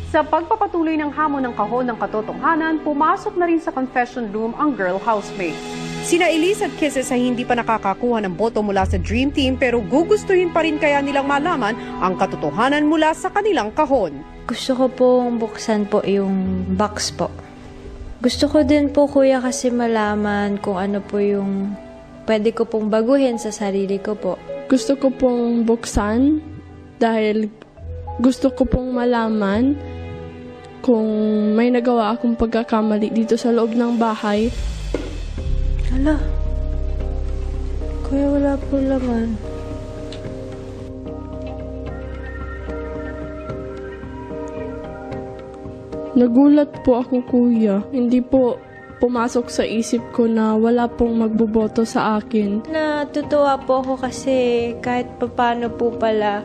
Sa pagpapatuloy ng hamon ng kahon ng katotohanan, pumasok na rin sa confession room ang girl housemate. Sina Elise at Kisses ay hindi pa nakakakuha ng boto mula sa Dream Team pero gugustuhin pa rin kaya nilang malaman ang katotohanan mula sa kanilang kahon. Gusto ko pong buksan po yung box po. Gusto ko din po, kuya, kasi malaman kung ano po yung pwede ko pong baguhin sa sarili ko po. Gusto ko pong buksan dahil gusto ko pong malaman kung may nagawa akong pagkakamali dito sa loob ng bahay. Hala, kuya, wala po laman. Nagulat po ako, kuya. Hindi po pumasok sa isip ko na wala pong magboboto sa akin. Natutuwa po ako kasi kahit papano po pala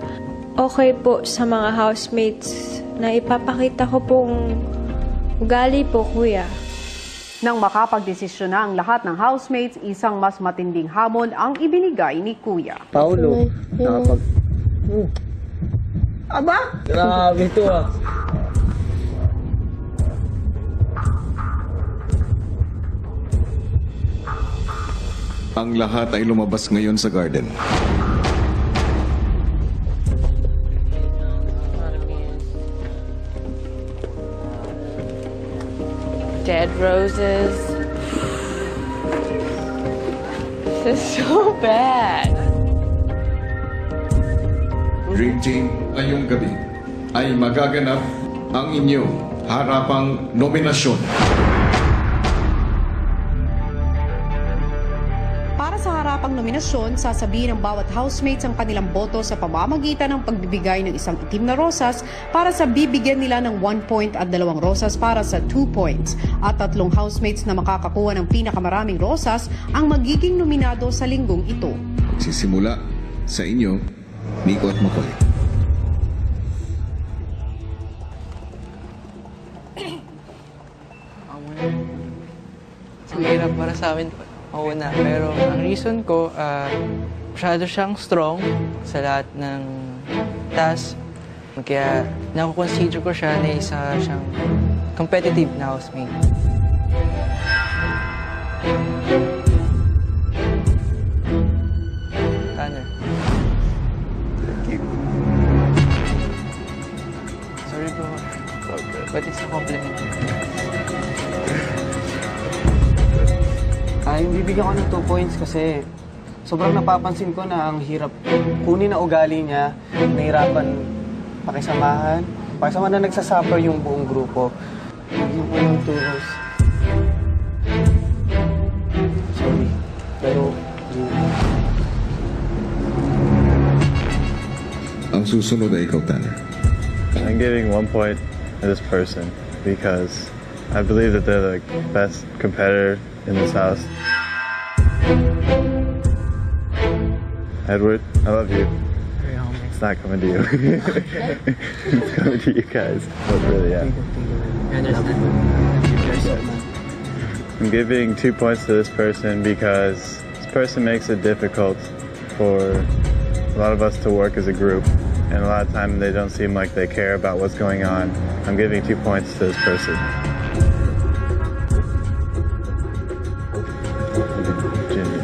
okay po sa mga housemates na ipapakita ko pong ugali po, kuya. Nang makapagdesisyon na ang lahat ng housemates, isang mas matinding hamon ang ibinigay ni Kuya. Paulo, nakapag... Aba! Grabe ito ah. Ang lahat ay lumabas ngayon sa garden. Dead roses. This is so bad. Dream Team, ngayong gabi ay magaganap ang inyong harapang nominasyon. Para sa harapang nominasyon, sasabihin ng bawat housemates ang kanilang boto sa pamamagitan ng pagbibigay ng isang itim na rosas para sa bibigyan nila ng 1 point at 2 rosas para sa 2 points. At 3 housemates na makakakuha ng pinakamaraming rosas ang magiging nominado sa linggong ito. Magsisimula sa inyo, Nico at McCoy. Ang hirap para sa amin mauna. Pero ang reason ko, masyado siyang strong sa lahat ng task. Kaya nakukonsider ko siya na isa siyang competitive na housemate. Tanner. Thank you. Sorry bro. But it's a compliment. Yung bibigyan ko ng 2 points kasi sobrang napapansin ko na ang hirap kunin na ugali niya, nahirapan pakisamahan. Pakisama na nagsasuffer yung buong grupo. Bibigyan ko ng 2 roses. Sorry. Pero, Ang susunod ay ikaw, Tanner. I'm giving 1 point to this person because I believe that they're the best competitor in this house. Edward, I love you. It's not coming to you. It's coming to you guys. But really, yeah. I'm giving 2 points to this person because this person makes it difficult for a lot of us to work as a group. And a lot of time they don't seem like they care about what's going on. I'm giving 2 points to this person. Jimmy.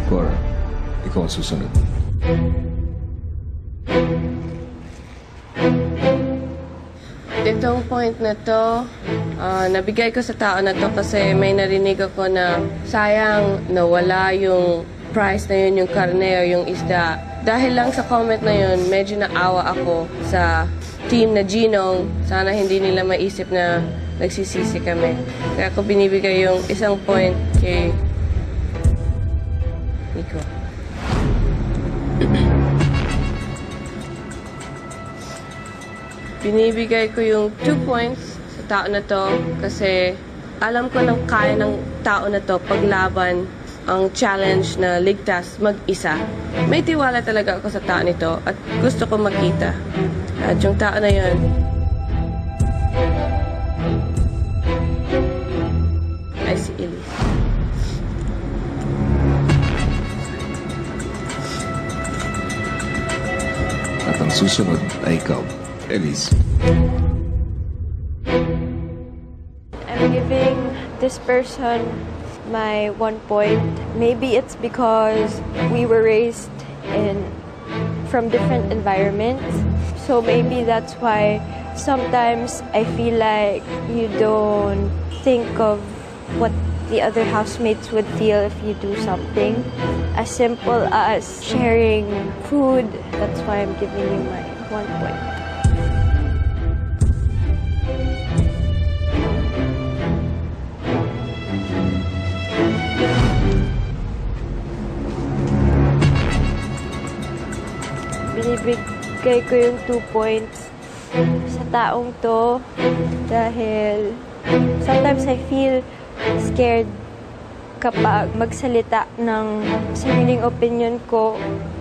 Cora, ikaw ang susunod. Itong point na to, nabigay ko sa tao na to kasi may narinig ako na sayang nawala yung price na yun, yung karne o yung isda. Dahil lang sa comment na yun, medyo naawa ako sa team na Ginong. Sana hindi nila maisip na nagsisisi kami. Kaya ako binibigay yung 1 point kay Nico. Binibigay ko yung 2 points sa tao na to kasi alam ko nang kaya ng tao na to paglaban ang challenge na ligtas mag-isa. May tiwala talaga ako sa tao nito at gusto ko makita. At yung tao na yun, ay si Elise. susunod ay ikaw, Elise. I'm giving this person my 1 point. Maybe it's because we were raised from different environments. So maybe that's why sometimes I feel like you don't think of what the other housemates would feel if you do something as simple as sharing food. That's why I'm giving you my 1 point. Binibigay ko yung 2 points sa taong to dahil sometimes I feel scared kapag magsalita ng sariling opinion ko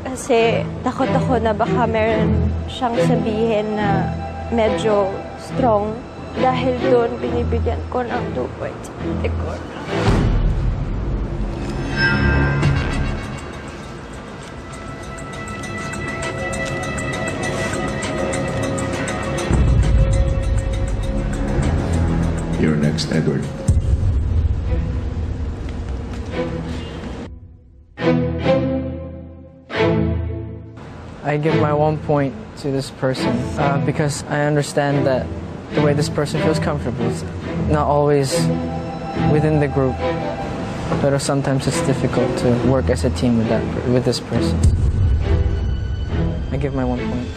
kasi takot ako na baka meron siyang sabihin na medyo strong. Dahil doon, binibigyan ko ng 2 points. You're next, Edward. I give my 1 point to this person because I understand that the way this person feels comfortable is not always within the group, but sometimes it's difficult to work as a team with this person. I give my 1 point.